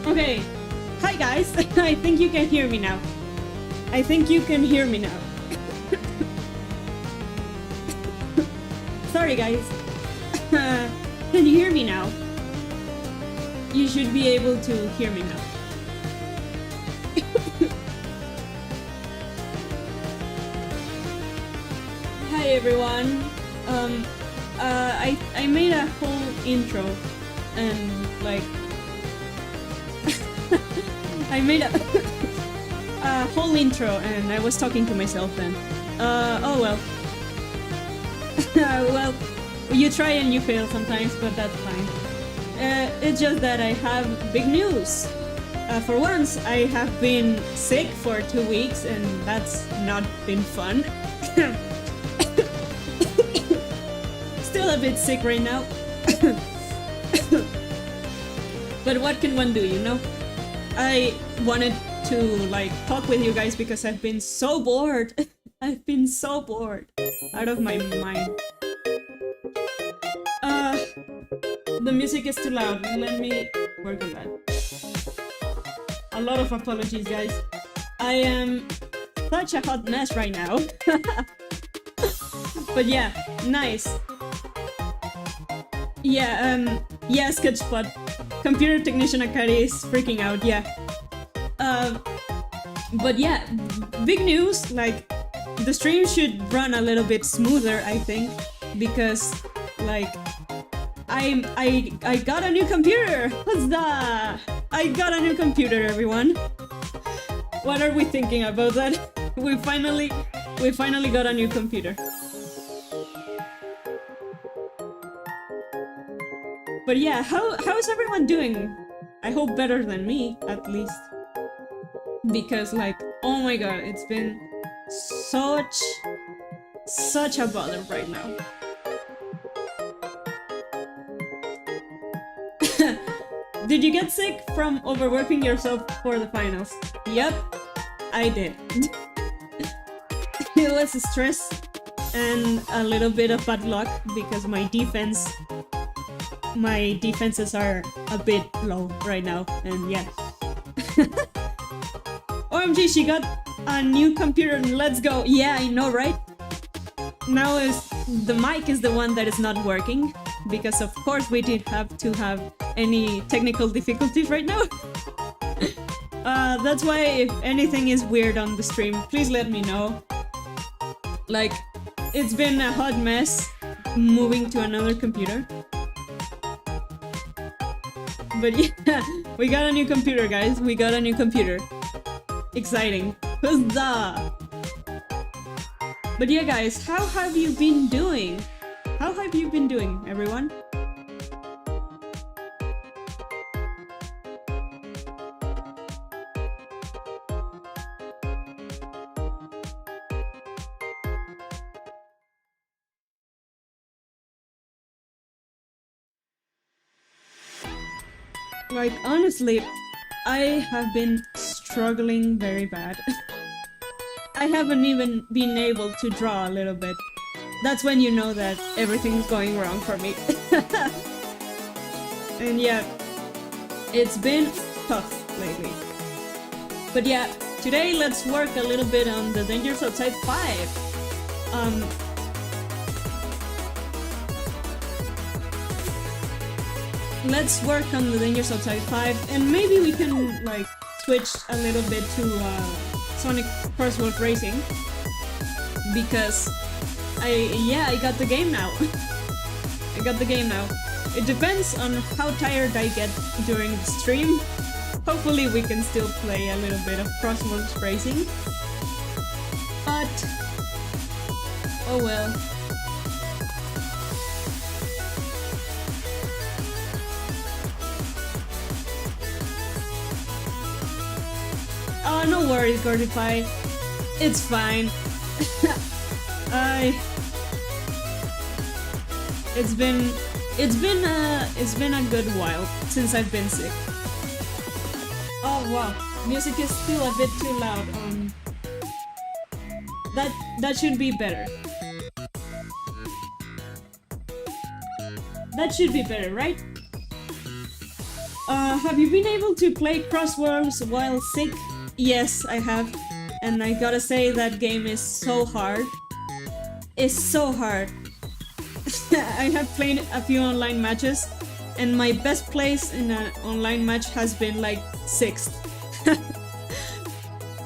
Okay. Hi guys. I think you can hear me now. I think you can hear me now. Sorry guys. Can you hear me now? You should be able to hear me now. Hi everyone. I made a whole intro and like I made a whole intro and I was talking to myself then. Oh well. Well, you try and you fail sometimes, but that's fine. It's just that I have big news. For once, I have been sick for 2 weeks and that's not been fun. Still a bit sick right now. But what can one do, you know? I wanted to like talk with you guys because I've been so bored. I've been so bored. out of my mind. The music is too loud. Let me work on that. A lot of apologies, guys. I am such a hot mess right now. But yeah, nice. Yeah, yeah, Sketchpot. Computer technician Akari is freaking out, yeah. But yeah, big news, like, the stream should run a little bit smoother, I think, because, like, I got a new computer! Huzzah! I got a new computer, everyone! What are we thinking about that? We finally got a new computer. But yeah, how's everyone doing? I hope better than me, at least. Because, like, oh my god, it's been such a bother right now. Did you get sick from overworking yourself for the finals? Yep, I did. It was stress and a little bit of bad luck because my defenses are a bit low right now, and yeah. OMG, she got a new computer, let's go! Yeah, I know, right? Now the mic is the one that is not working, because of course we didn't have to have any technical difficulties right now. That's why if anything is weird on the stream, please let me know. Like, it's been a hot mess moving to another computer. But yeah, we got a new computer, guys. We got a new computer. Exciting. Huzzah! But yeah, guys, how have you been doing? How have you been doing, everyone? Like, honestly, I have been struggling very bad. I haven't even been able to draw a little bit. That's when you know that everything's going wrong for me. And yeah, it's been tough lately. But yeah, today let's work a little bit on the Dangers Outside 5. Let's work on the Dangers Outside 5, and maybe we can, like, switch a little bit to Sonic Crossworld Racing, because I got the game now. I got the game now. It depends on how tired I get during the stream. Hopefully we can still play a little bit of Crossworld Racing. But oh well. Oh, no worries, Gordify. It's fine. It's been a good while since I've been sick. Oh wow, music is still a bit too loud. That should be better. That should be better, right? Have you been able to play Crossworms while sick? Yes, I have. And I gotta say, that game is so hard. It's so hard. I have played a few online matches, and my best place in an online match has been like 6th.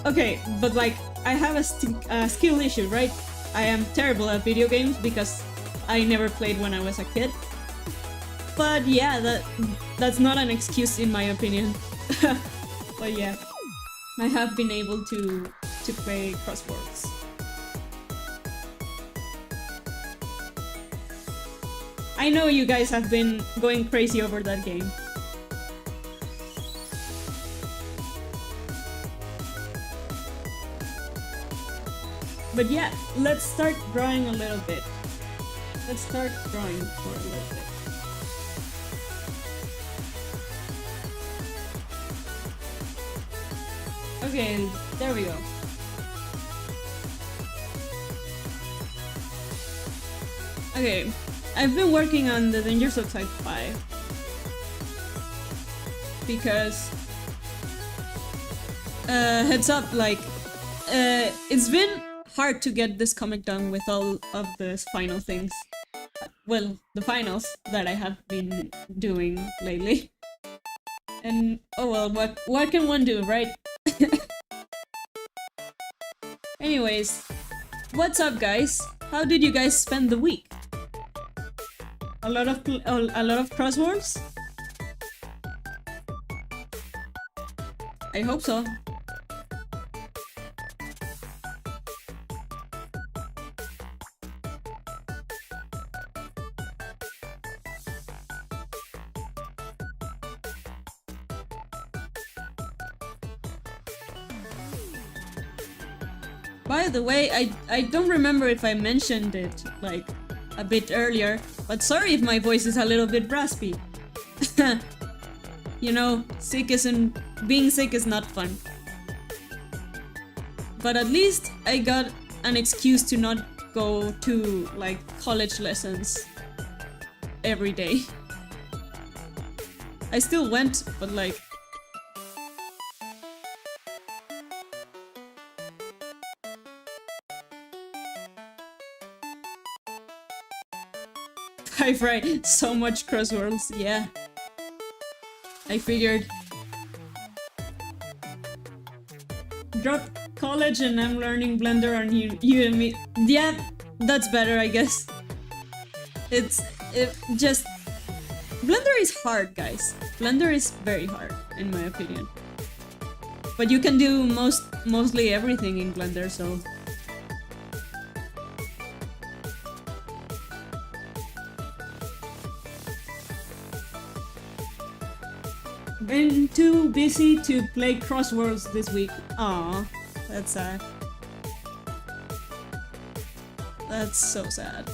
Okay, but like, I have a skill issue, right? I am terrible at video games because I never played when I was a kid. But yeah, that's not an excuse in my opinion. But yeah, I have been able to play Crosswords. I know you guys have been going crazy over that game. But yeah, let's start drawing a little bit. Let's start drawing for a little bit. Okay, there we go. Okay, I've been working on the Dangers of Type 5 because heads up, like it's been hard to get this comic done with all of the final things. Well, the finals that I have been doing lately. And oh well, what can one do, right? Anyways, what's up, guys? How did you guys spend the week? A lot of crosswords? I hope so. By the way, I don't remember if I mentioned it, like, a bit earlier, but sorry if my voice is a little bit raspy. You know, being sick is not fun. But at least I got an excuse to not go to, like, college lessons every day. I still went, but like... I've read so much crosswords, yeah. I figured. Drop college and I'm learning Blender on Udemy. Yeah, that's better, I guess. Just... Blender is hard, guys. Blender is very hard, in my opinion. But you can do mostly everything in Blender, so... Been too busy to play crosswords this week. Aw, that's sad. That's so sad.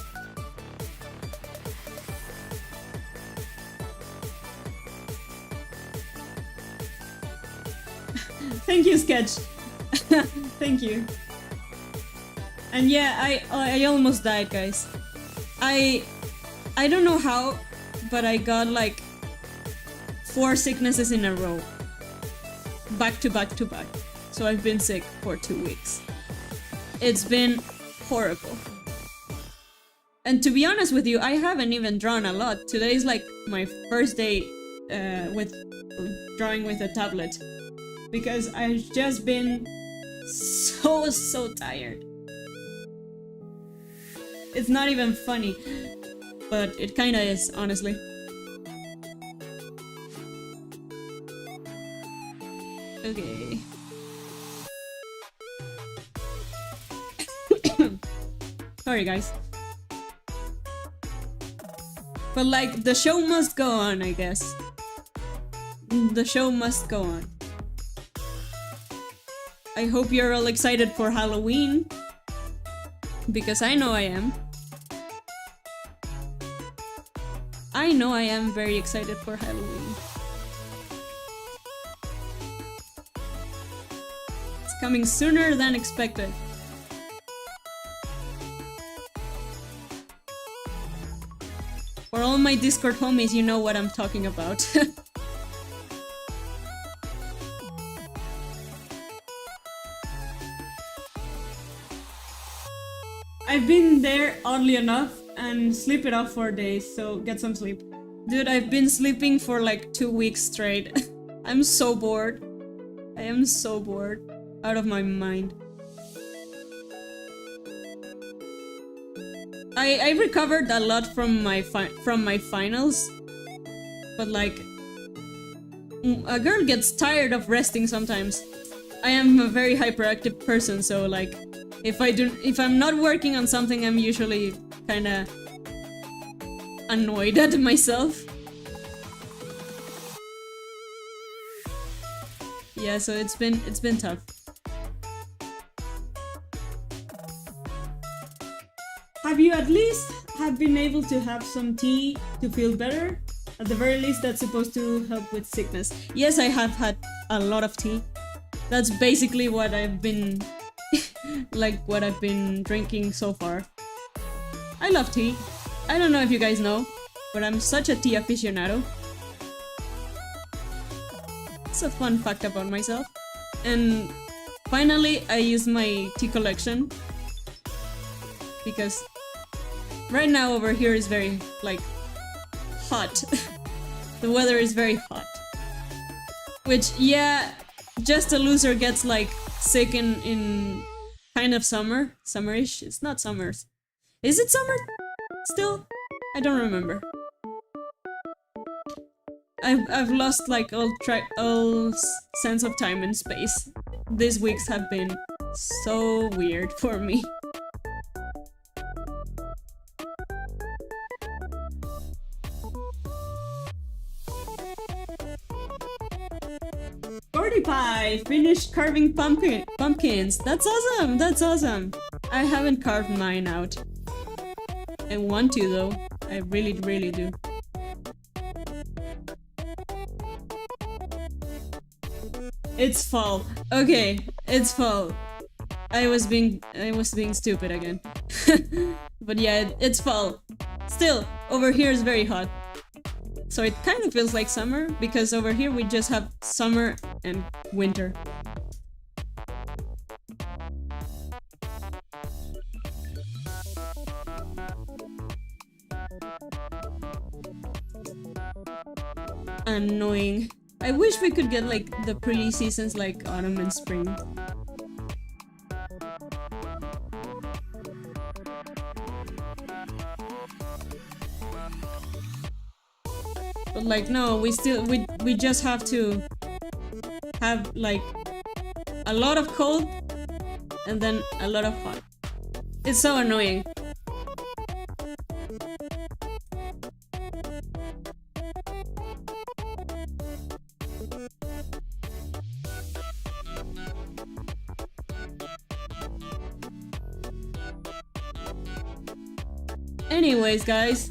Thank you, Sketch. Thank you. And yeah, I almost died, guys. I don't know how, but I got like 4 sicknesses in a row. Back to back to back. So I've been sick for 2 weeks. It's been horrible. And to be honest with you, I haven't even drawn a lot. Today is like my first day with drawing with a tablet. Because I've just been so tired. It's not even funny. But it kinda is, honestly. Okay. Sorry, guys. But like, the show must go on, I guess. The show must go on. I hope you're all excited for Halloween. Because I know I am. I know I am very excited for Halloween. Coming sooner than expected. For all my Discord homies, you know what I'm talking about. I've been there, oddly enough, and sleep it off for days, so get some sleep. Dude, I've been sleeping for like 2 weeks straight. I'm so bored. I am so bored. Out of my mind. I recovered a lot from my finals, but like, a girl gets tired of resting sometimes. I am a very hyperactive person, so like, if I'm not working on something, I'm usually kind of annoyed at myself. Yeah, so it's been tough. Have you at least been able to have some tea to feel better? At the very least, that's supposed to help with sickness. Yes, I have had a lot of tea. That's basically what I've been... like, what I've been drinking so far. I love tea. I don't know if you guys know, but I'm such a tea aficionado. It's a fun fact about myself. And finally, I used my tea collection because right now over here is very, like, hot. The weather is very hot. Which, yeah, just a loser gets, like, sick in kind of summer. Summerish? It's not summer. Is it summer? Still? I don't remember. I've lost, like, all sense of time and space. These weeks have been so weird for me. Pie! Finished carving pumpkins! That's awesome! That's awesome! I haven't carved mine out. I want to though. I really, really do. It's fall. Okay, it's fall. I was being stupid again. But yeah, it's fall. Still, over here is very hot. So it kind of feels like summer, because over here we just have summer and winter. Annoying. I wish we could get like the pretty seasons like autumn and spring. But like no, we just have to have like a lot of cold and then a lot of hot. It's so annoying. Anyways, guys,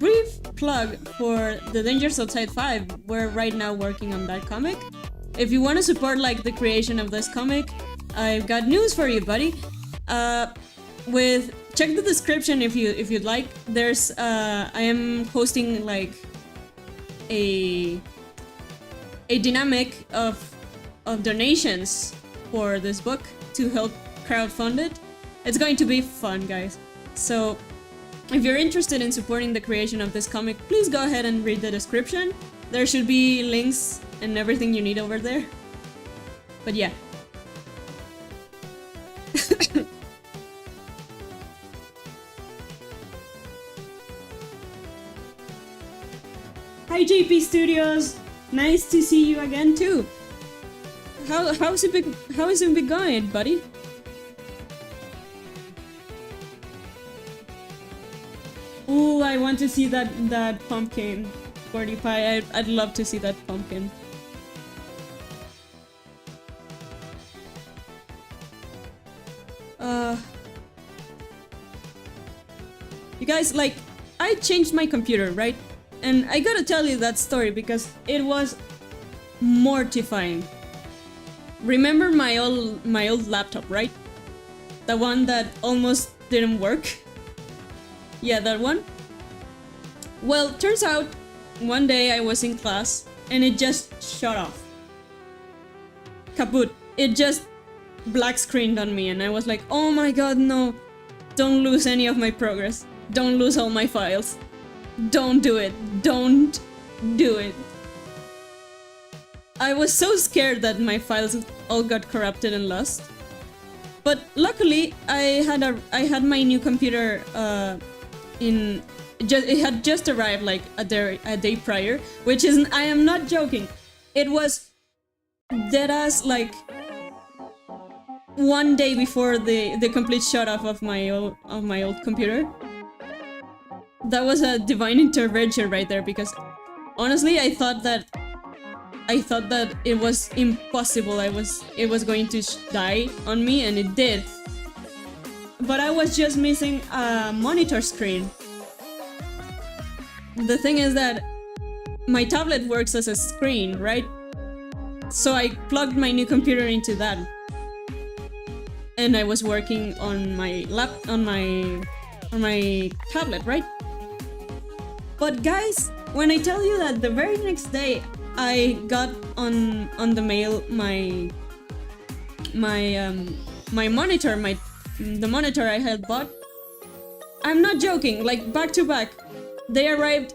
brief plug for The Dangers Outside 5. We're right now working on that comic. If you want to support like the creation of this comic, I've got news for you, buddy. Check the description if you'd like. There's I am hosting like a dynamic of donations for this book to help crowdfund it. It's going to be fun, guys. So if you're interested in supporting the creation of this comic, please go ahead and read the description. There should be links and everything you need over there. But yeah. Hi JP Studios! Nice to see you again too. How's it been going, buddy? Ooh, I want to see that pumpkin. Gordy Pie, I'd love to see that pumpkin. You guys, like, I changed my computer, right? And I gotta tell you that story because it was mortifying. Remember my old laptop, right? The one that almost didn't work? Yeah, that one. Well, turns out one day I was in class and it just shut off. Kaput. It just black screened on me and I was like, oh my god, no. Don't lose any of my progress. Don't lose all my files. Don't do it. Don't do it. I was so scared that my files all got corrupted and lost. But luckily, I had my new computer it had just arrived like a day prior, which is, I am not joking. It was deadass like one day before the complete shut off of my old computer. That was a divine intervention right there, because honestly I thought that it was impossible. It was going to die on me, and it did. But I was just missing a monitor screen. The thing is that my tablet works as a screen, right? So I plugged my new computer into that, and I was working on my tablet, right? But guys, when I tell you that the very next day I got on the mail my monitor, the monitor I had bought, I'm not joking, like back to back, they arrived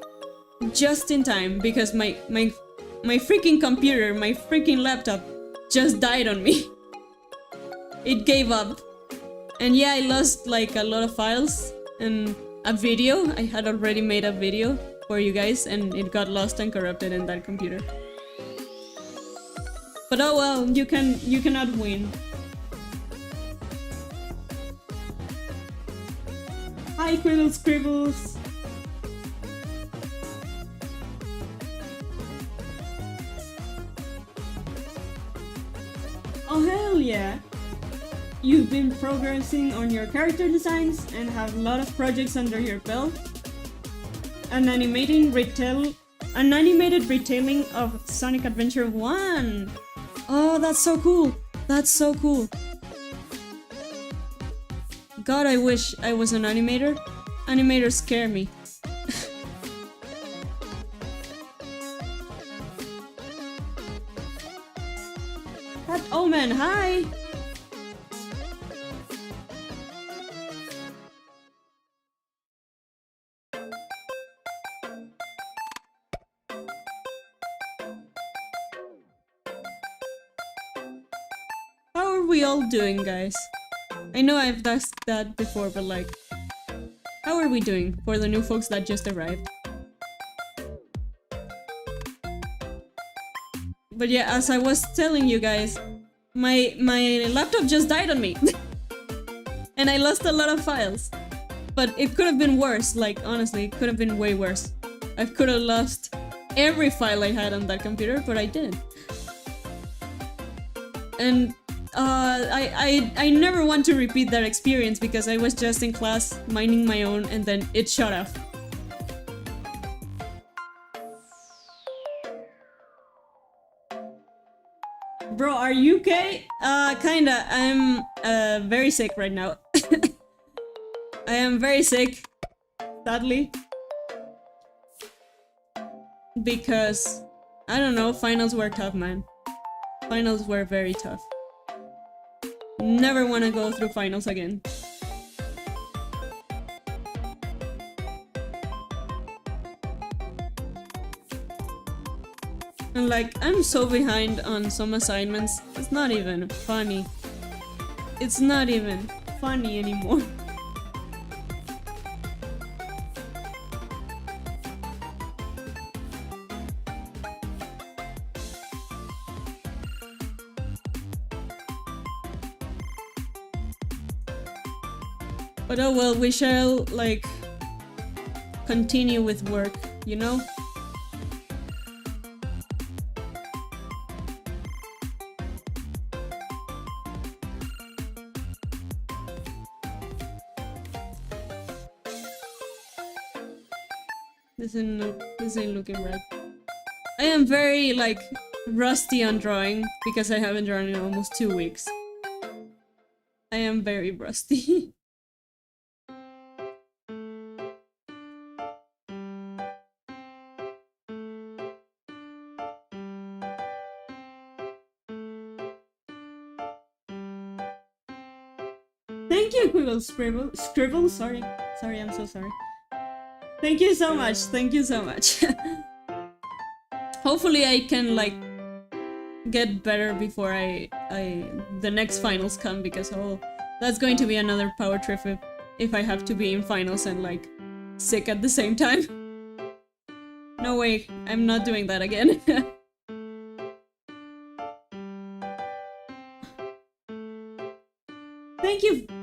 just in time because my freaking computer, my freaking laptop just died on me. It gave up. And yeah, I lost like a lot of files and a video. I had already made a video for you guys and it got lost and corrupted in that computer. But oh well, you cannot win. Hi Quiddle Scribbles. Oh hell yeah! You've been progressing on your character designs and have a lot of projects under your belt. An animated retelling of Sonic Adventure 1! Oh, that's so cool! That's so cool! God, I wish I was an animator. Animators scare me. Oh man, hi! How are we all doing, guys? I know I've asked that before, but like, how are we doing for the new folks that just arrived? But yeah, as I was telling you guys, my laptop just died on me. And I lost a lot of files. But it could have been worse, like honestly, it could have been way worse. I could have lost every file I had on that computer, but I didn't. And I never want to repeat that experience because I was just in class minding my own and then it shut off. Bro, are you okay? Kinda. I'm very sick right now. I am very sick, sadly. Because, I don't know, finals were tough, man. Finals were very tough. Never want to go through finals again. And like, I'm so behind on some assignments, it's not even funny. It's not even funny anymore. But oh well, we shall, like, continue with work, you know? This ain't looking right. I am very, like, rusty on drawing because I haven't drawn in almost 2 weeks. I am very rusty. Thank you, Quiddle Scribble, sorry. Sorry, I'm so sorry. Thank you so much, thank you so much. Hopefully I can, like, get better before the next finals come, because oh, that's going to be another power trip if I have to be in finals and, like, sick at the same time. No way, I'm not doing that again.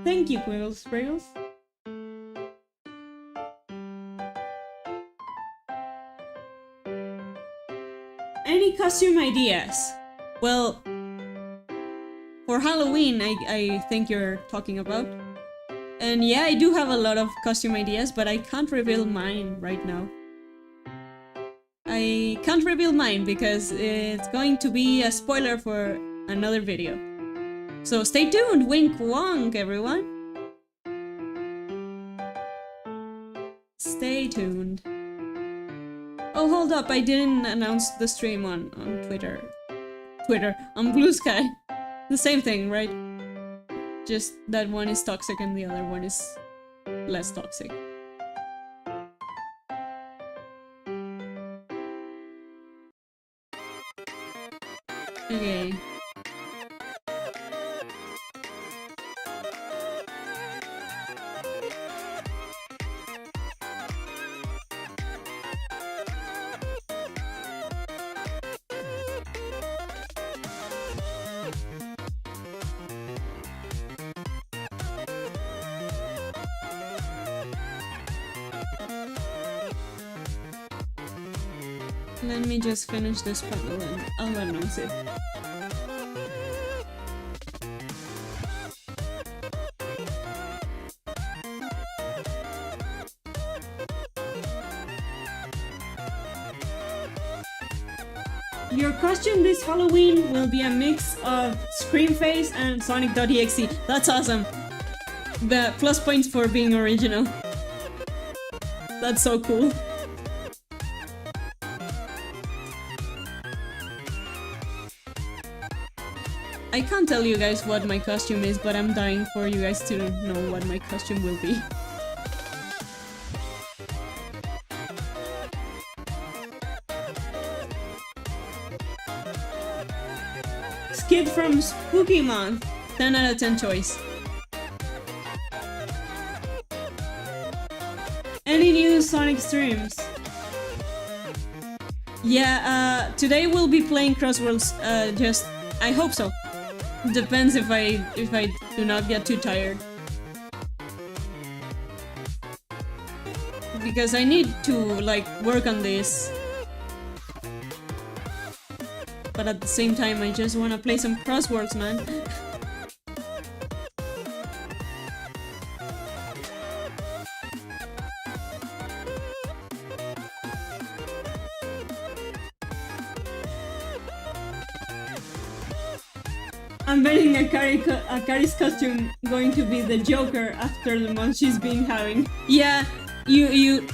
Thank you, Quiddle Spriggles. Any costume ideas? Well, for Halloween, I think you're talking about. And yeah, I do have a lot of costume ideas, but I can't reveal mine right now. I can't reveal mine because it's going to be a spoiler for another video. So stay tuned, wink wonk, everyone. Stay tuned. Oh, hold up, I didn't announce the stream on Twitter. On Blue Sky. The same thing, right? Just that one is toxic and the other one is less toxic. Okay. Let me just finish this puzzle and I'll announce it. Your costume this Halloween will be a mix of Screamface and Sonic.exe. That's awesome. The plus points for being original. That's so cool. I can't tell you guys what my costume is, but I'm dying for you guys to know what my costume will be. Skid from Spooky Month. 10 out of 10 choice. Any new Sonic streams? Yeah, today we'll be playing Crossworlds, I hope so. Depends if I do not get too tired. Because I need to, like, work on this. But at the same time, I just wanna play some Crosswords, man. I'm betting Akari's costume going to be the Joker after the month she's been having. Yeah, you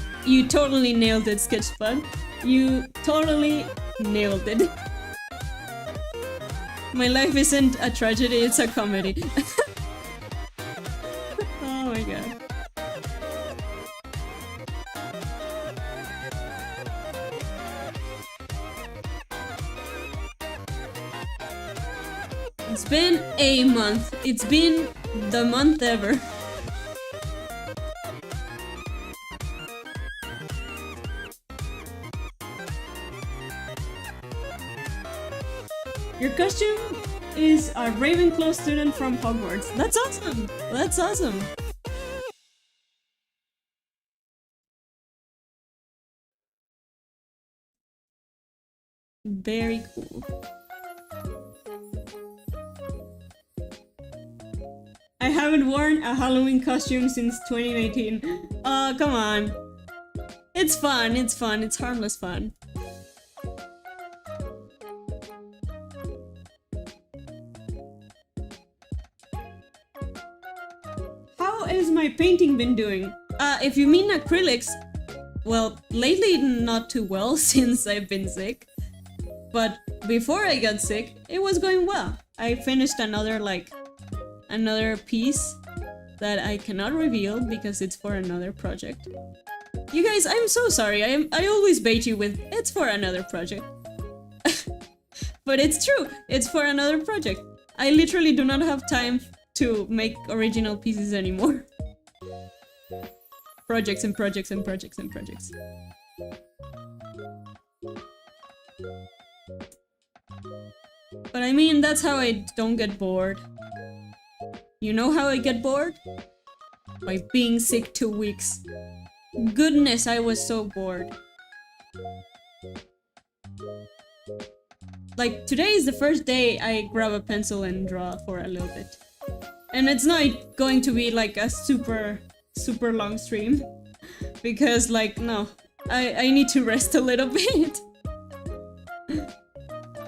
totally nailed it, Sketchbud. You totally nailed it. My life isn't a tragedy, it's a comedy. Oh my god. It's been a month. It's been the month ever. Your costume is a Ravenclaw student from Hogwarts. That's awesome! That's awesome! Very cool. I haven't worn a Halloween costume since 2019. Come on. It's fun, it's harmless fun. How has my painting been doing? If you mean acrylics, well, lately not too well since I've been sick. But before I got sick, it was going well. I finished another piece that I cannot reveal because it's for another project. You guys, I'm so sorry. I always bait you with it's for another project. But it's true. It's for another project. I literally do not have time to make original pieces anymore. Projects and projects and projects and projects. But I mean, that's how I don't get bored. You know how I get bored? By being sick 2 weeks. Goodness, I was so bored. Like, today is the first day I grab a pencil and draw for a little bit. And it's not going to be like a super long stream. Because, like, no. I need to rest a little bit.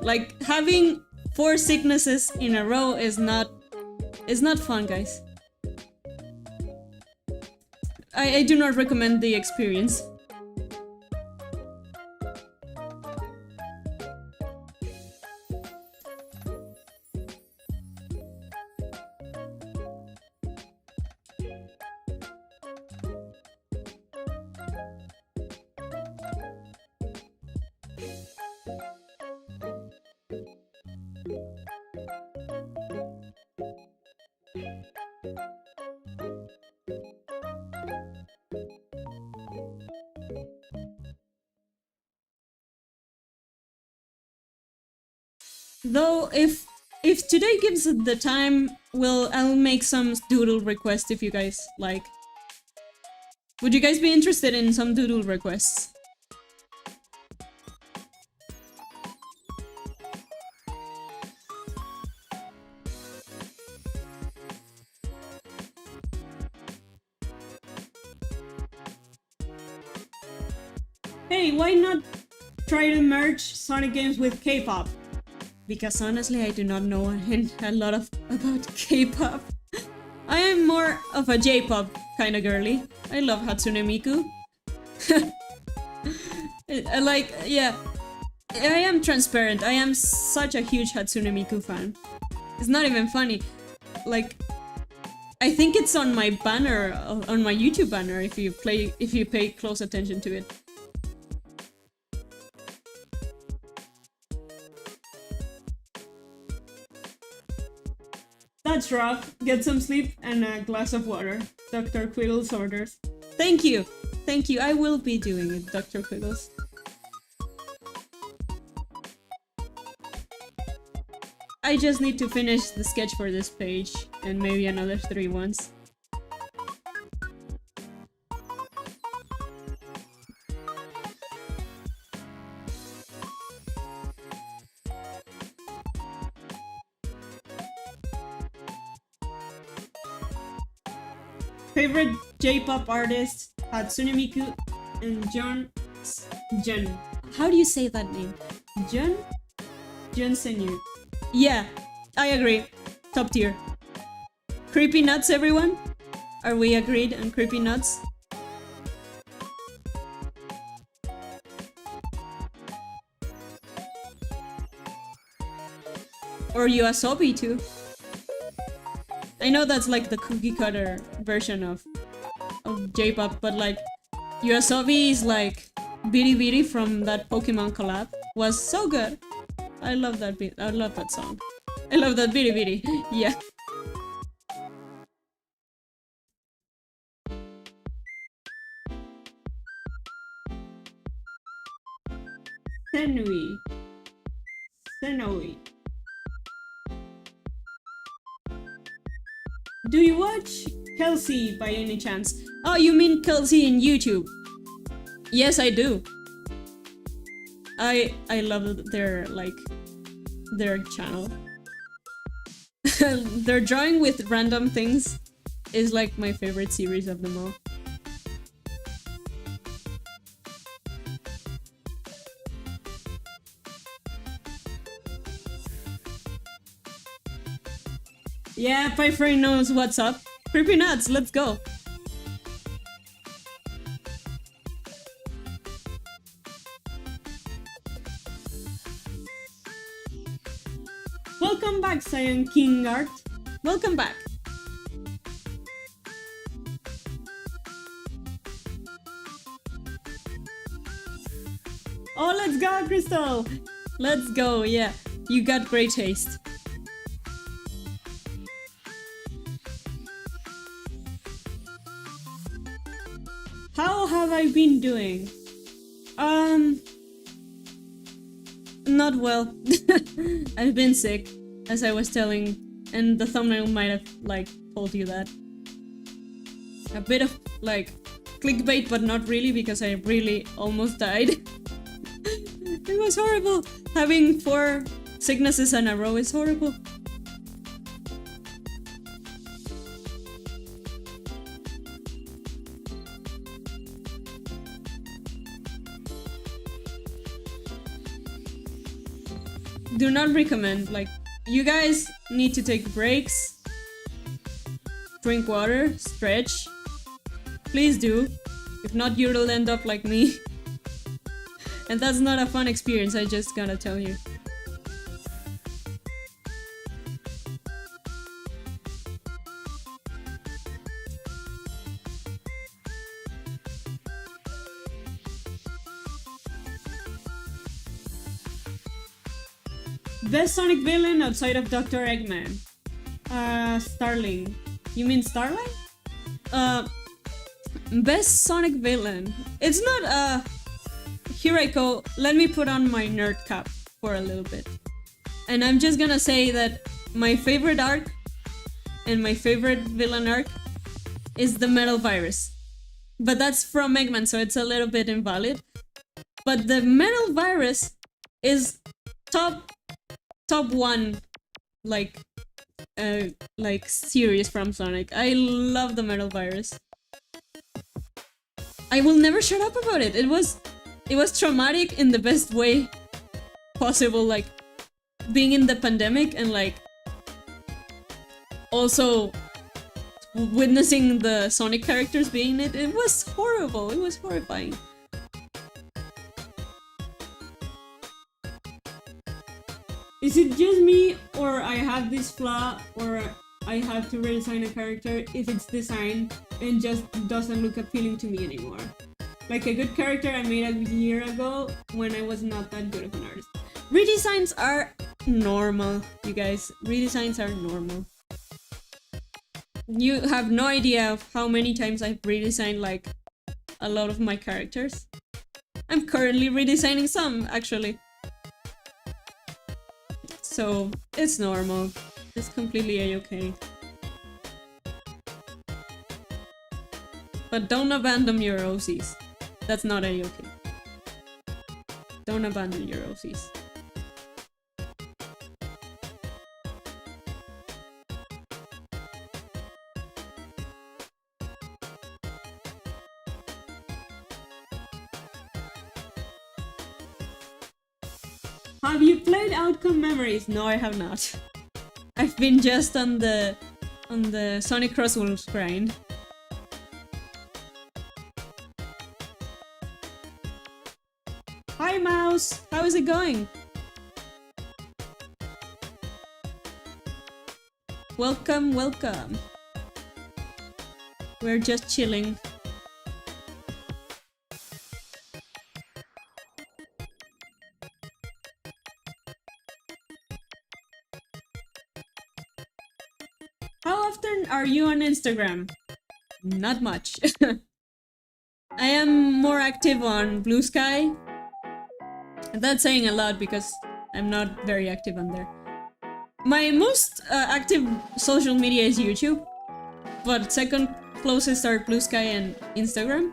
Like, having 4 sicknesses in a row is not fun, guys. I do not recommend the experience. Though if today gives it the time, I'll make some doodle requests if you guys like. Would you guys be interested in some doodle requests? Hey, why not try to merge Sonic games with K-pop? Because honestly, I do not know a lot about K-pop. I am more of a J-pop kind of girly. I love Hatsune Miku. Yeah, I am transparent. I am such a huge Hatsune Miku fan. It's not even funny. Like, I think it's on my banner, on my YouTube banner, if you pay close attention to it. That's rough. Get some sleep and a glass of water. Dr. Quiggles orders. Thank you! Thank you, I will be doing it, Dr. Quiggles. I just need to finish the sketch for this page, and maybe another 3 ones. Favorite J-pop artists: Hatsune Miku and Jun. How do you say that name? Jun Senyu. Yeah, I agree. Top tier. Creepy Nuts, everyone? Are we agreed on Creepy Nuts? Or Yoasobi too. I know that's like the cookie cutter version of J-pop, but like Yoasobi is like Biri from that Pokemon collab. Was so good. I love that beat. I love that song. I love that Biri. Yeah. Senui. Do you watch Kelsey by any chance? Oh, you mean Kelsey in YouTube? Yes, I do. I love their channel. Their drawing with random things is like my favorite series of them all. Yeah, Pyfrey knows what's up. Creepy Nuts, let's go. Welcome back, Cyan King Art. Welcome back. Oh, let's go, Crystal. Let's go, yeah. You got great taste. How have I been doing? Not well. I've been sick, as I was telling, and the thumbnail might have, like, told you that. A bit of, like, clickbait, but not really, because I really almost died. It was horrible. Having 4 sicknesses in a row is horrible. Do not recommend. Like, you guys need to take breaks, drink water, stretch. Please do. If not, you'll end up like me. And that's not a fun experience, I just gotta tell you. Best Sonic villain outside of Dr. Eggman? Starling. You mean Starlight? Best Sonic villain. It's not Hireko. Let me put on my nerd cap for a little bit. And I'm just gonna say that my favorite arc and my favorite villain arc is the Metal Virus. But that's from Eggman, so it's a little bit invalid. But the Metal Virus is top one, like series from Sonic. I love the Metal Virus. I will never shut up about it. It was traumatic in the best way possible, like being in the pandemic and like also witnessing the Sonic characters being it. It was horrible. It was horrifying. Is it just me, or I have this flaw, or I have to redesign a character if its design and just doesn't look appealing to me anymore? Like a good character I made a year ago when I was not that good of an artist. Redesigns are normal, you guys. Redesigns are normal. You have no idea of how many times I've redesigned like a lot of my characters. I'm currently redesigning some, actually. So, it's normal. It's completely a-okay. But don't abandon your OCs. That's not a-okay. Don't abandon your OCs. Have you played Outcome Memories? No, I have not. I've been just on the Sonic Crosswolves grind. Hi Mouse! How is it going? Welcome, welcome. We're just chilling. How often are you on Instagram? Not much. I am more active on Blue Sky. And that's saying a lot because I'm not very active on there. My most active social media is YouTube, but second closest are Blue Sky and Instagram.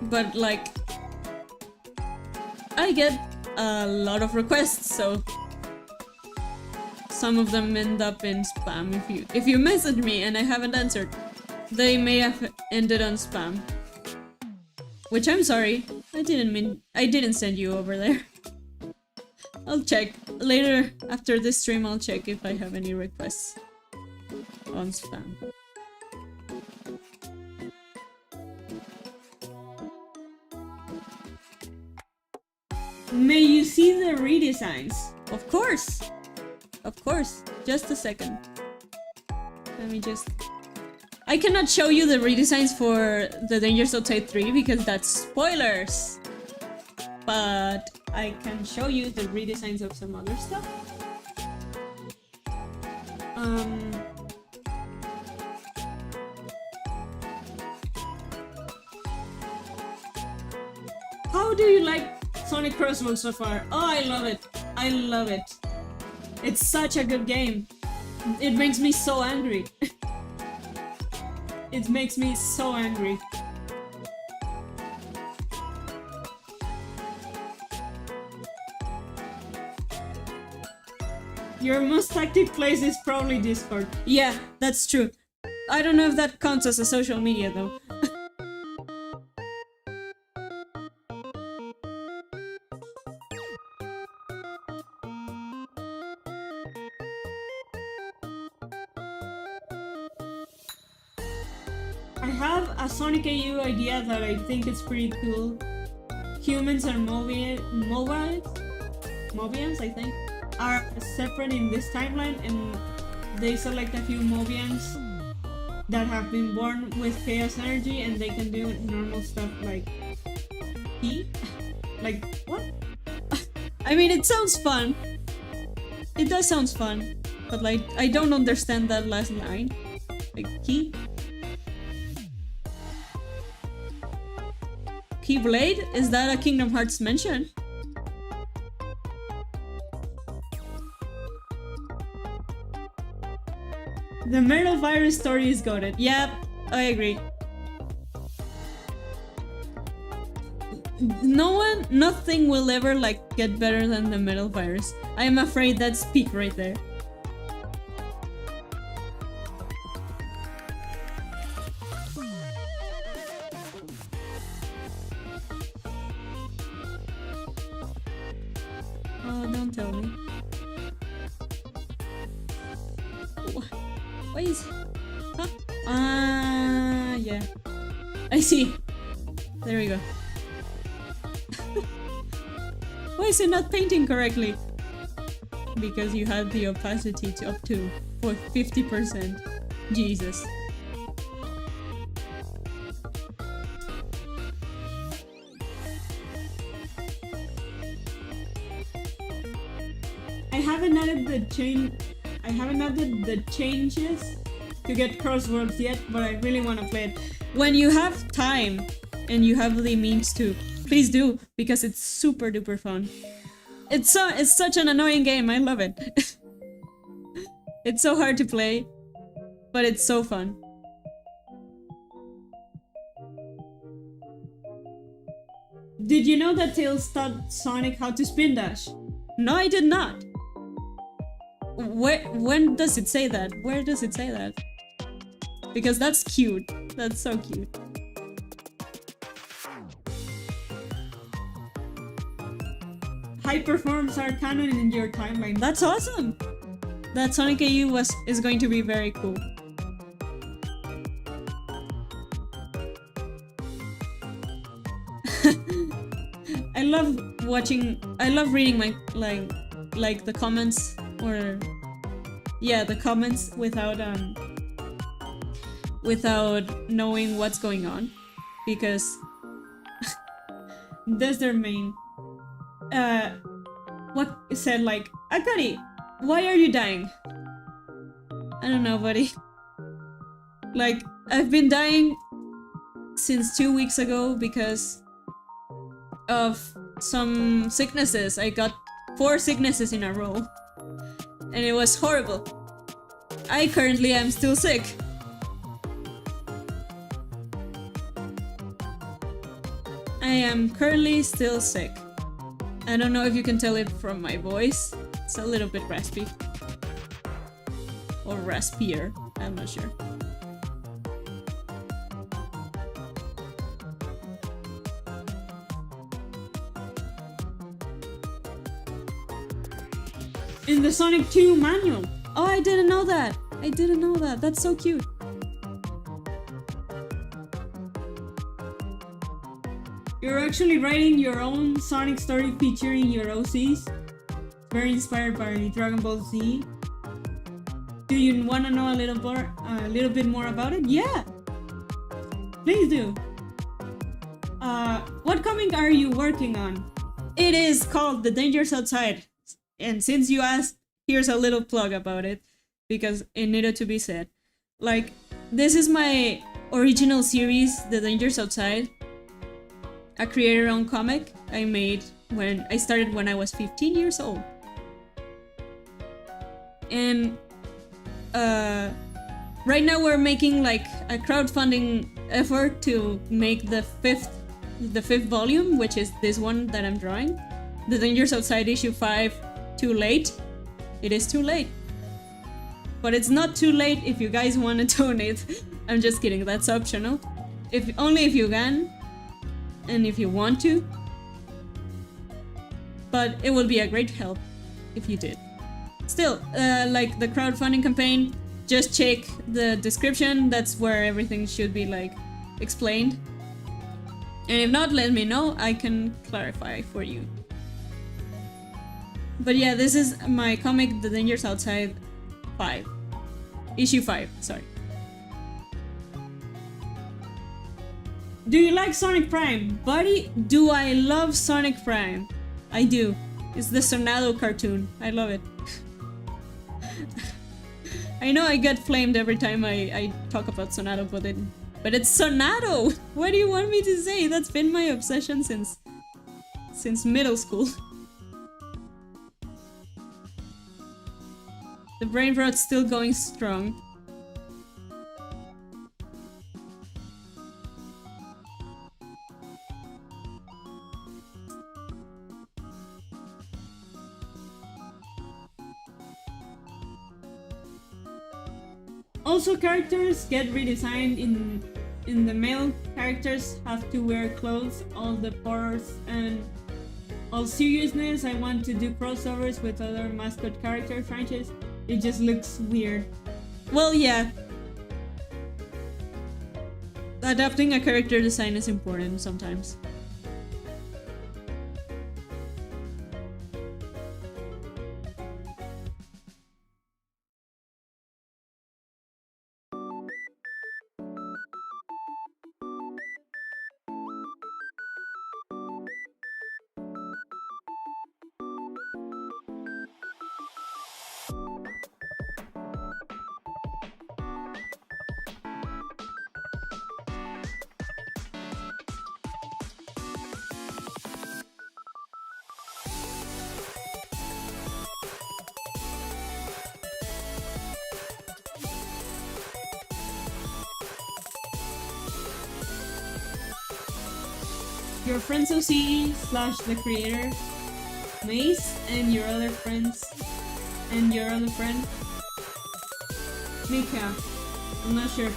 But like, I get a lot of requests, so some of them end up in spam. If you message me and I haven't answered, they may have ended on spam. Which I'm sorry. I didn't send you over there. I'll check. Later, after this stream, I'll check if I have any requests on spam. May you see the redesigns? Of course! Of course. Just a second. Let me just... I cannot show you the redesigns for the Dangerous Outside 3 because that's spoilers. But I can show you the redesigns of some other stuff. How do you like Sonic Crosswolves so far? Oh, I love it. I love it. It's such a good game. It makes me so angry. It makes me so angry. Your most active place is probably Discord. Yeah, that's true. I don't know if that counts as a social media though. I have a Sonic AU idea that I think is pretty cool. Humans and Mobians, I think, are separate in this timeline, and they select a few Mobians that have been born with chaos energy, and they can do normal stuff like Key? Like, what? I mean, it sounds fun. It does sound fun, but like, I don't understand that last line. Like, Key? Keyblade? Is that a Kingdom Hearts mention? The Metal Virus story is goated. Yep, I agree. Nothing will ever like get better than the Metal Virus. I am afraid that's peak right there. Oh, don't tell me. What is? Huh? Yeah. I see. There we go. Why is it not painting correctly? Because you had the opacity to up to 50%. Jesus. I haven't added the changes to get Crosswords yet, but I really want to play it. When you have time and you have the means to, please do, because it's super duper fun. It's such an annoying game. I love it. It's so hard to play, but it's so fun. Did you know that Tails taught Sonic how to spin dash? No, I did not. When does it say that? Where does it say that? Because that's cute. That's so cute. High performs are canon in your timeline. That's awesome! That Sonic AU is going to be very cool. I love reading my like the comments, or yeah, the comments without knowing what's going on, because that's their main what said, like, Akari, why are you dying? I don't know, buddy. Like, I've been dying since 2 weeks ago because of some sicknesses. I got 4 sicknesses in a row, and it was horrible. I currently am still sick. I am currently still sick. I don't know if you can tell it from my voice. It's a little bit raspy. Or raspier, I'm not sure. In the Sonic 2 manual. Oh, I didn't know that. I didn't know that. That's so cute. You're actually writing your own Sonic story featuring your OCs. Very inspired by Dragon Ball Z. Do you want to know a little bit more about it? Yeah, please do. What comic are you working on? It is called The Dangers Outside. And since you asked, here's a little plug about it, because it needed to be said. Like, this is my original series, The Dangers Outside. A creator-owned comic I made when I started when I was 15 years old. And right now we're making like a crowdfunding effort to make the fifth volume, which is this one that I'm drawing. The Dangers Outside issue 5, too late. It is too late. But it's not too late if you guys want to donate. I'm just kidding, that's optional. Only if you can. And if you want to, but it would be a great help if you did. Still, like the crowdfunding campaign, just check the description. That's where everything should be like explained. And if not, let me know. I can clarify for you. But yeah, this is my comic, The Dangers Outside 5. Issue 5, sorry. Do you like Sonic Prime? Buddy, do I love Sonic Prime? I do. It's the Sonado cartoon. I love it. I know I get flamed every time I talk about Sonado, but But it's Sonato! What do you want me to say? That's been my obsession since middle school. The brain rot's still going strong. Also, characters get redesigned in the male characters have to wear clothes, all the pores and all seriousness. I want to do crossovers with other mascot character franchises. It just looks weird. Well, yeah. Adapting a character design is important sometimes. Your friends OC slash the creator, Mace, and your other friends, and your other friend, Mika. I'm not sure.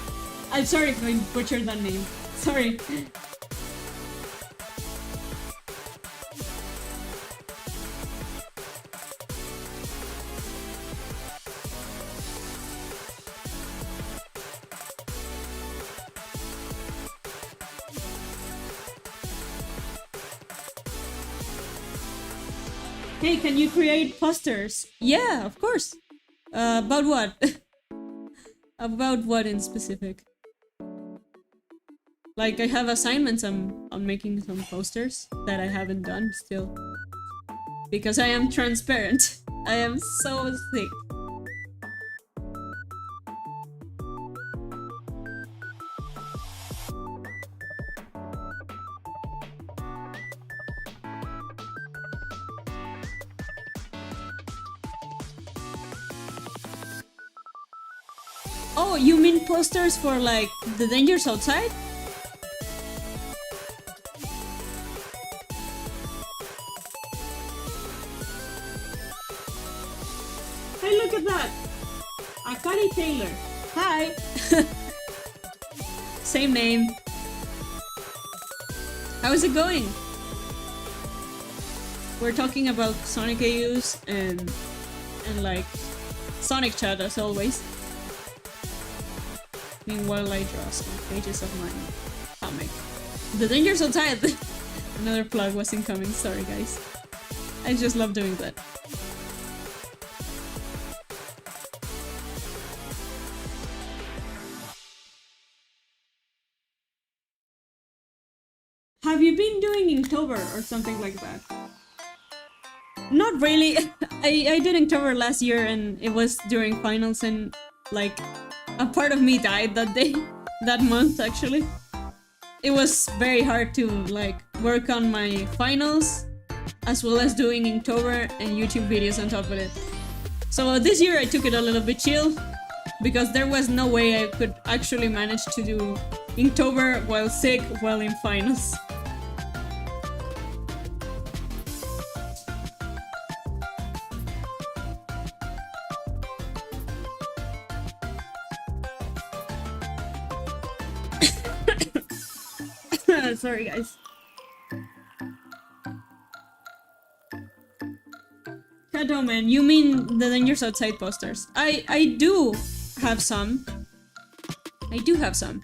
I'm sorry if I butchered that name. Sorry. Hey, can you create posters? Yeah, of course. About what? About what in specific? Like, I have assignments on making some posters that I haven't done still. Because I am transparent. I am so sick. Oh, you mean posters for like the dangers outside? Hey, look at that! Akari Taylor. Hi! Same name. How's it going? We're talking about Sonic AUs and like Sonic chat as always. Meanwhile, I draw some pages of my comic. The Dangers Outside! Another plug was incoming, sorry guys. I just love doing that. Have you been doing Inktober or something like that? Not really. I did Inktober last year and it was during finals and like a part of me died that day, that month actually. It was very hard to like work on my finals as well as doing Inktober and YouTube videos on top of it. So this year I took it a little bit chill because there was no way I could actually manage to do Inktober while sick while in finals. Sorry guys. Catwoman, you mean the Dangers Outside posters? I do have some. I do have some.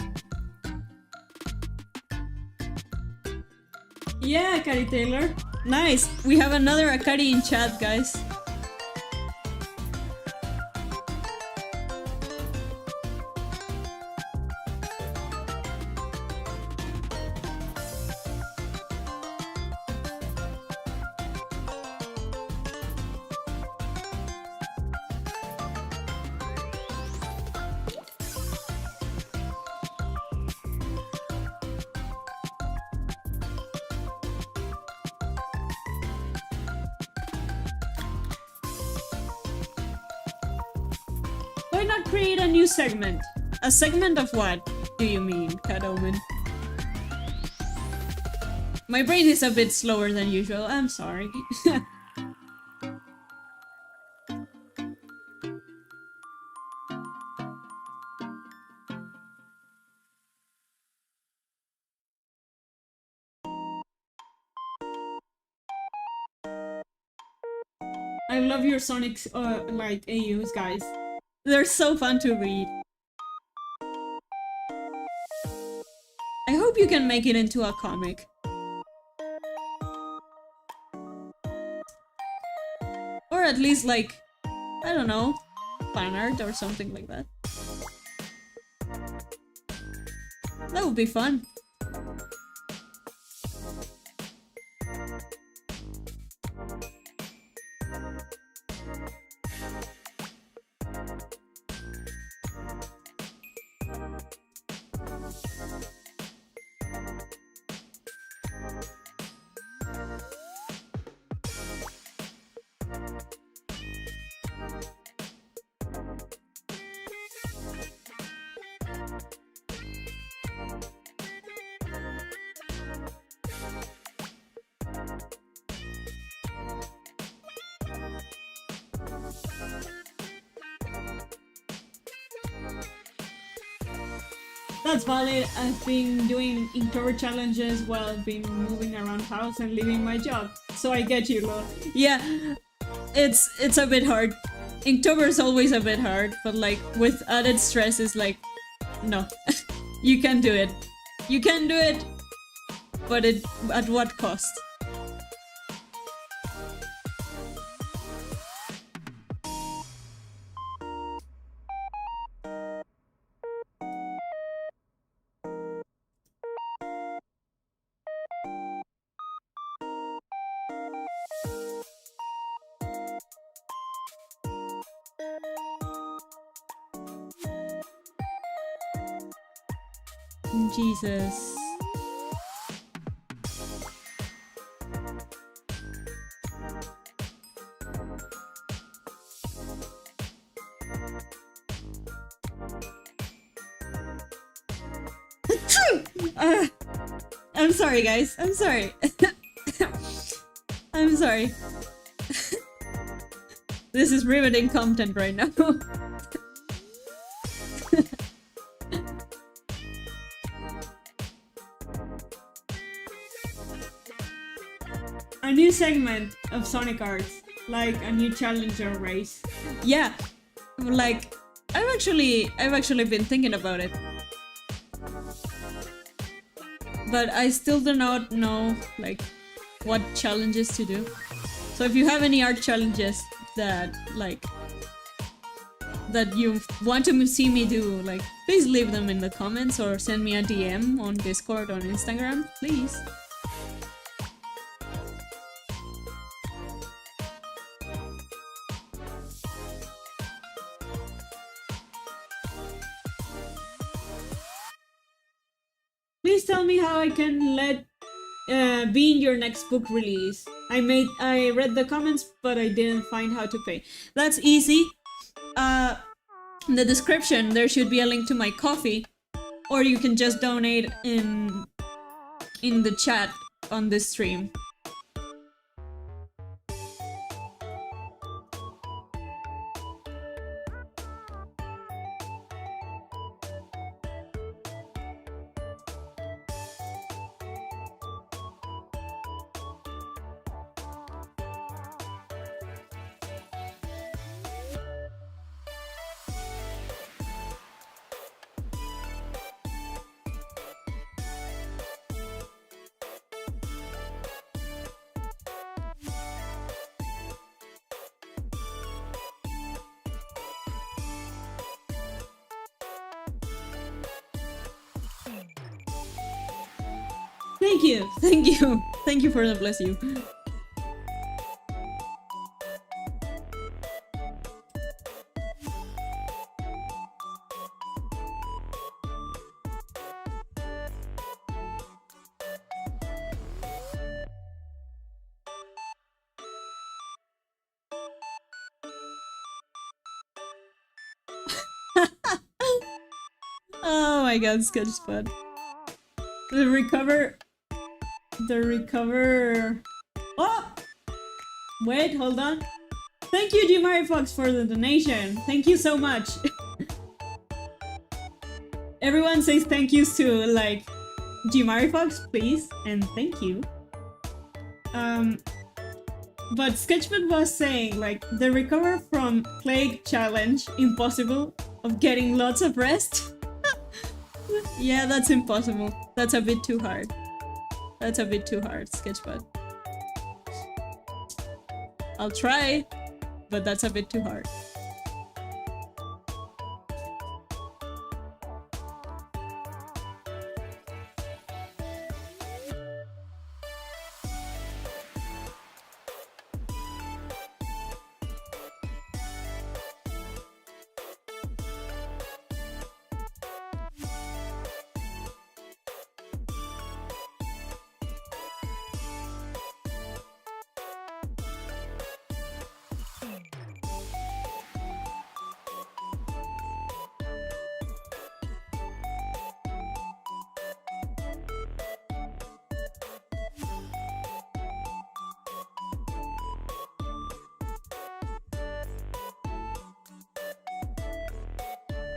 Yeah, Akari Taylor. Nice. We have another Akari in chat, guys. create a new segment. A segment of what do you mean, Cat Omen? My brain is a bit slower than usual, I'm sorry. I love your Sonic like AUs, guys. They're so fun to read. I hope you can make it into a comic. Or at least like, I don't know, fan art or something like that. That would be fun. That's valid. I've been doing Inktober challenges while I've been moving around house and leaving my job. So I get you, Lo. Yeah, it's a bit hard. Inktober is always a bit hard, but like with added stress is like, no, you can do it. You can do it, but at what cost? Jesus. I'm sorry, guys. I'm sorry. I'm sorry. This is riveting content right now. A new segment of Sonic Arts, like a new challenger race. Yeah, like I've actually been thinking about it, but I still do not know like what challenges to do. So if you have any art challenges that like that you want to see me do, like please leave them in the comments or send me a DM on Discord or Instagram, please. Please tell me how I can let be in your next book release. I read the comments, but I didn't find how to pay. That's easy. In the description there should be a link to my Ko-fi, or you can just donate in the chat on this stream. Thank you for the bless you. Oh my god, Sketchpad. The recover. The recover. Oh! Wait, hold on. Thank you, Jimari Fox, for the donation. Thank you so much. Everyone says thank yous to, like, Jimari Fox, please, and thank you. But Sketchpad was saying, like, the recover from plague challenge, impossible, of getting lots of rest. Yeah, that's impossible. That's a bit too hard. That's a bit too hard, Sketchpad. I'll try, but that's a bit too hard.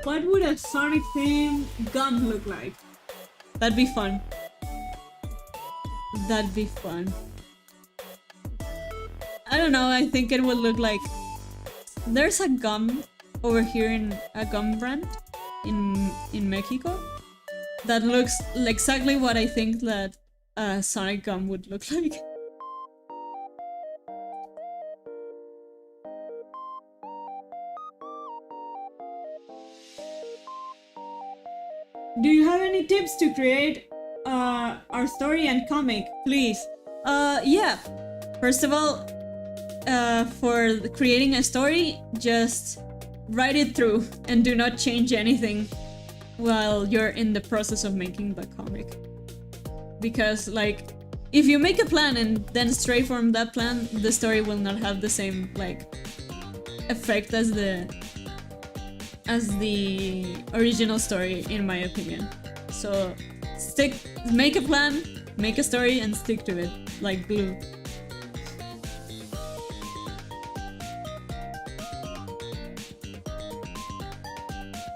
What would a Sonic theme gum look like? That'd be fun. That'd be fun. I don't know, I think it would look like... There's a gum over here in a gum brand in Mexico that looks exactly what I think that a Sonic gum would look like. Do you have any tips to create our story and comic, please? Yeah. First of all, for creating a story, just write it through and do not change anything while you're in the process of making the comic. Because, like, if you make a plan and then stray from that plan, the story will not have the same, like, effect as the original story, in my opinion. So make a plan, make a story, and stick to it like glue.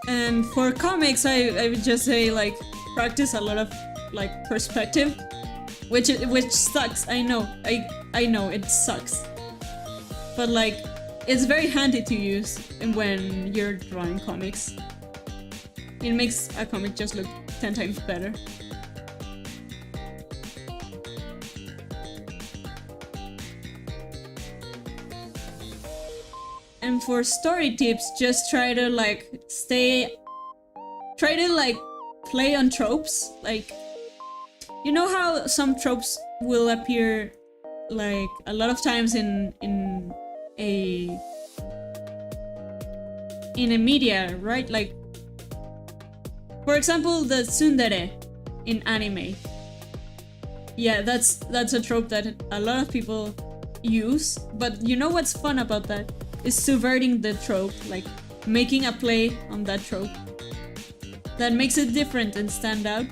And for comics, I would just say, like, practice a lot of, like, perspective, which sucks. I know it sucks, but, like, it's very handy to use when you're drawing comics. It makes a comic just look 10 times better. And for story tips, just try to play on tropes. Like, you know how some tropes will appear, like, a lot of times in a media, right? Like, for example, the tsundere in anime. Yeah, that's a trope that a lot of people use, but you know what's fun about that? Is subverting the trope, like making a play on that trope that makes it different and stand out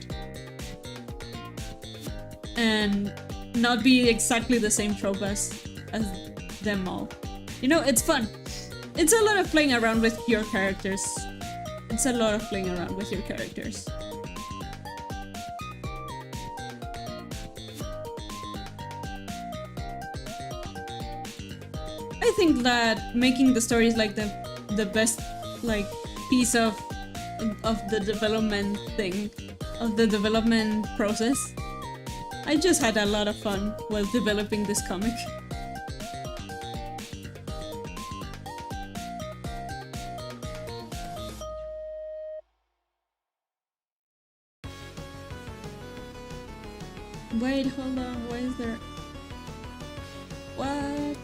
and not be exactly the same trope as them all. You know, it's fun. It's a lot of playing around with your characters. It's a lot of playing around with your characters. I think that making the stories like the best, like, piece of the development thing, of the development process. I just had a lot of fun while developing this comic. Wait, hold on, why is there... What?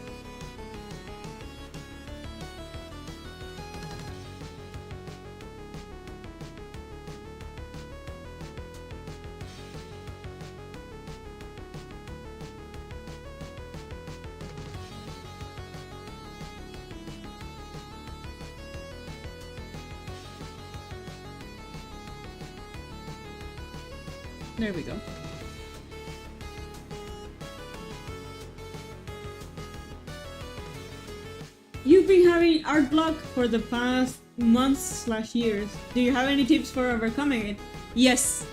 There we go. You've been having art block for the past months/years. Do you have any tips for overcoming it? Yes.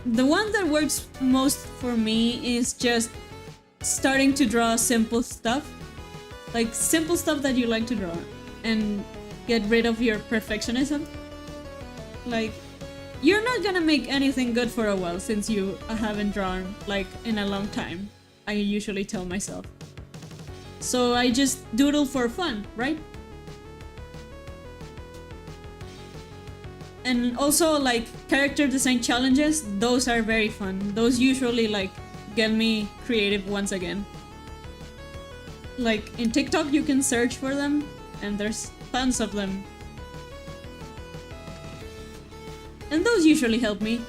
The one that works most for me is just starting to draw simple stuff. Like simple stuff that you like to draw. And get rid of your perfectionism. Like, you're not gonna make anything good for a while since you haven't drawn like in a long time. I usually tell myself. So I just doodle for fun, right? And also like character design challenges, those are very fun. Those usually like get me creative once again. Like in TikTok you can search for them and there's tons of them. And those usually help me.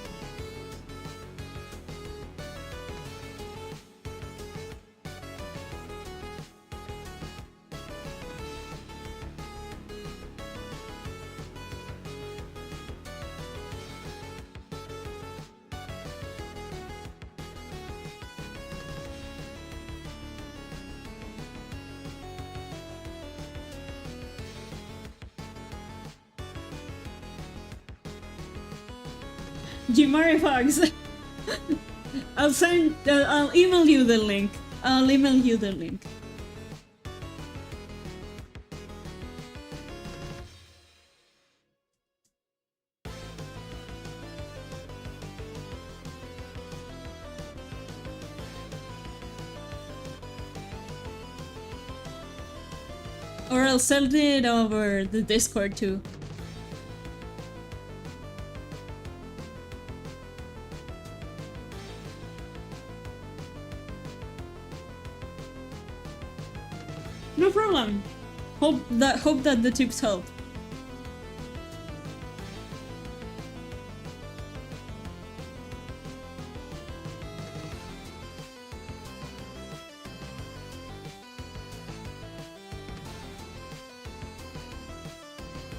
Jimari Fox. I'll email you the link. I'll email you the link. Or I'll send it over the Discord too. No problem. Hope that the tips help.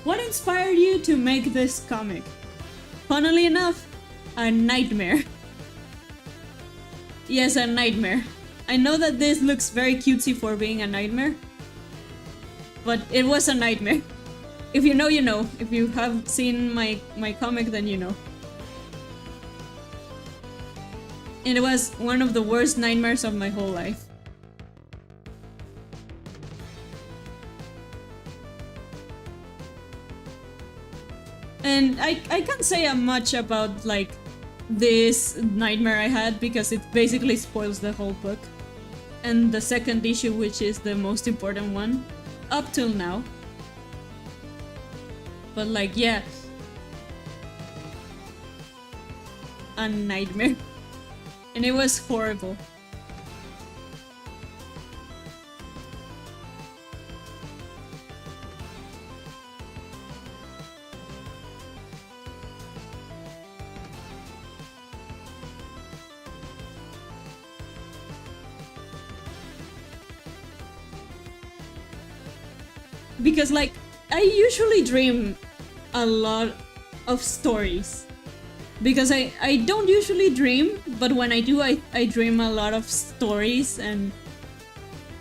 What inspired you to make this comic? Funnily enough, a nightmare. Yes, a nightmare. I know that this looks very cutesy for being a nightmare, but it was a nightmare. If you know, you know. If you have seen my comic, then you know. And it was one of the worst nightmares of my whole life. And I can't say much about like this nightmare I had because it basically spoils the whole book. And the second issue, which is the most important one, up till now. But like, yeah. A nightmare. And it was horrible. Because like, I usually dream a lot of stories. Because I don't usually dream, but when I do, I dream a lot of stories, and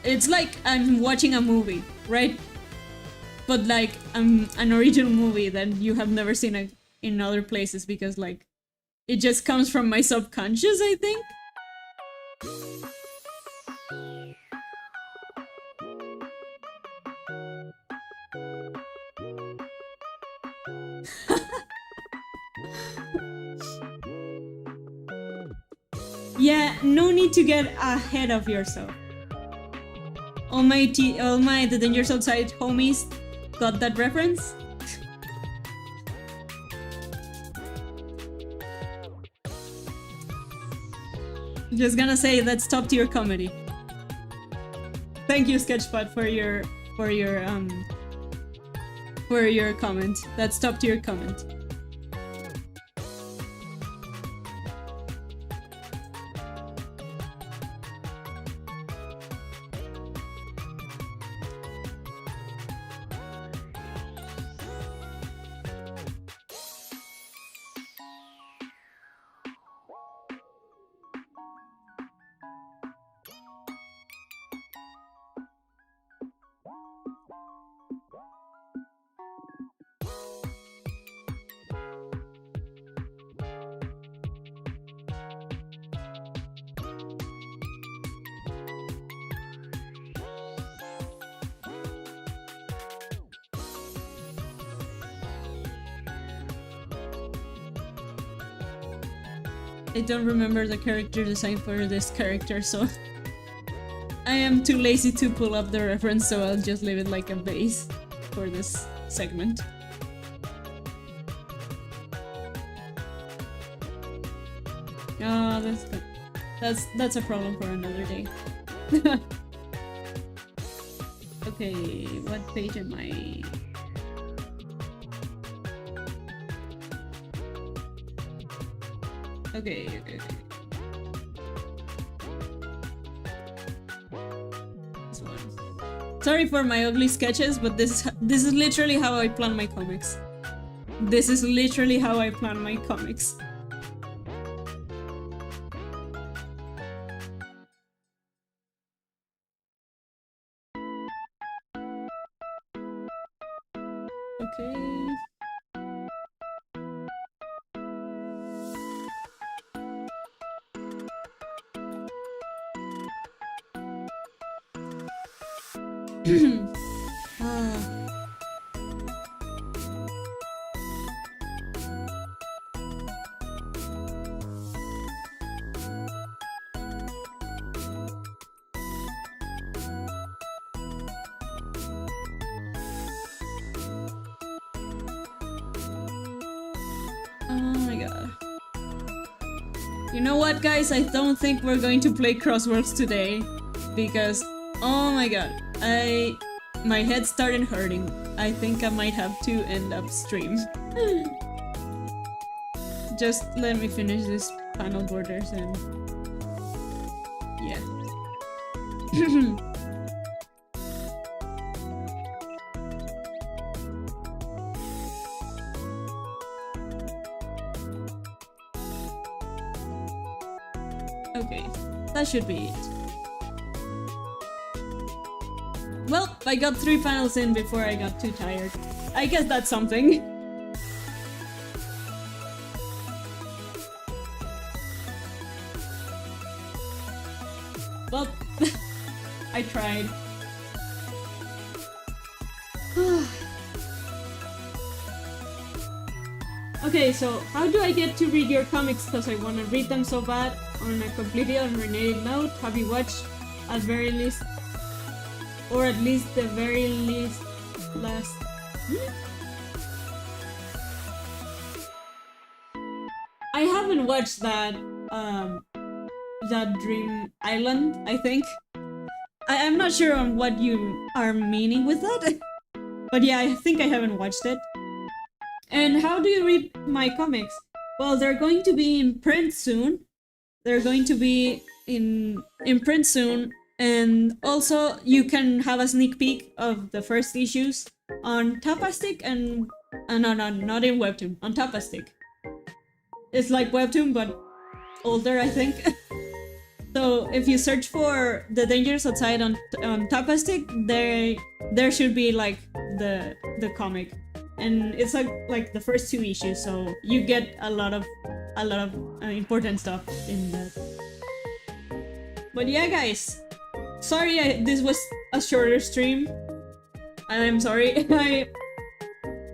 it's like I'm watching a movie, right? But like an original movie that you have never seen in other places, because like it just comes from my subconscious, I think. Yeah, no need to get ahead of yourself. All my The Dangerous Outside homies got that reference. Just gonna say that's top tier comedy. Thank you, Sketchpad, for your comment. That's top tier comment. I don't remember the character design for this character, so I am too lazy to pull up the reference, so I'll just leave it like a base for this segment. Oh, that's a problem for another day. Okay, what page am I? Okay. This one. Sorry for my ugly sketches, but this is literally how I plan my comics. This is literally how I plan my comics. Okay. Oh my god. You know what, guys? I don't think we're going to play Crosswords today because, oh my god, my head started hurting. I think I might have to end up stream. Just let me finish this panel borders and yeah. Okay, that should be it. Well, I got 3 panels in before I got too tired. I guess that's something. Well, I tried. Okay, so how do I get to read your comics? Because I want to read them so bad. On a completely unrelated note, have you watched at very least, or at least the very least last? I haven't watched that that Dream Island, I think. I'm not sure on what you are meaning with that, but yeah, I think I haven't watched it. And how do you read my comics? Well, they're going to be in print soon. They're going to be in print soon, and also you can have a sneak peek of the first issues on Tapastic and no, not in Webtoon, on Tapastic. It's like Webtoon but older, I think. So if you search for The Dangers Outside on Tapastic, there should be like the comic, and it's like the first 2 issues, so you get a lot of important stuff in that. But yeah, guys, sorry this was a shorter stream. I'm sorry.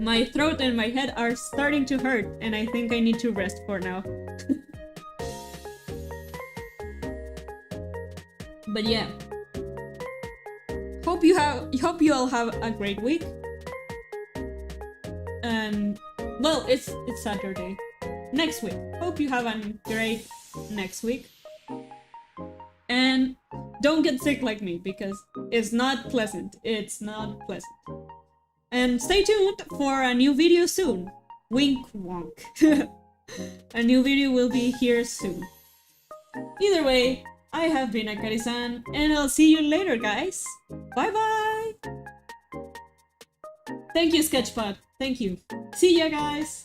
My throat and my head are starting to hurt, and I think I need to rest for now. But yeah, hope you all have a great week. And well, it's Saturday. Next week. Hope you have a great next week. And don't get sick like me, because it's not pleasant. It's not pleasant. And stay tuned for a new video soon. Wink wonk. A new video will be here soon. Either way, I have been Akari-san, and I'll see you later, guys. Bye bye! Thank you, Sketchpad. Thank you. See ya, guys!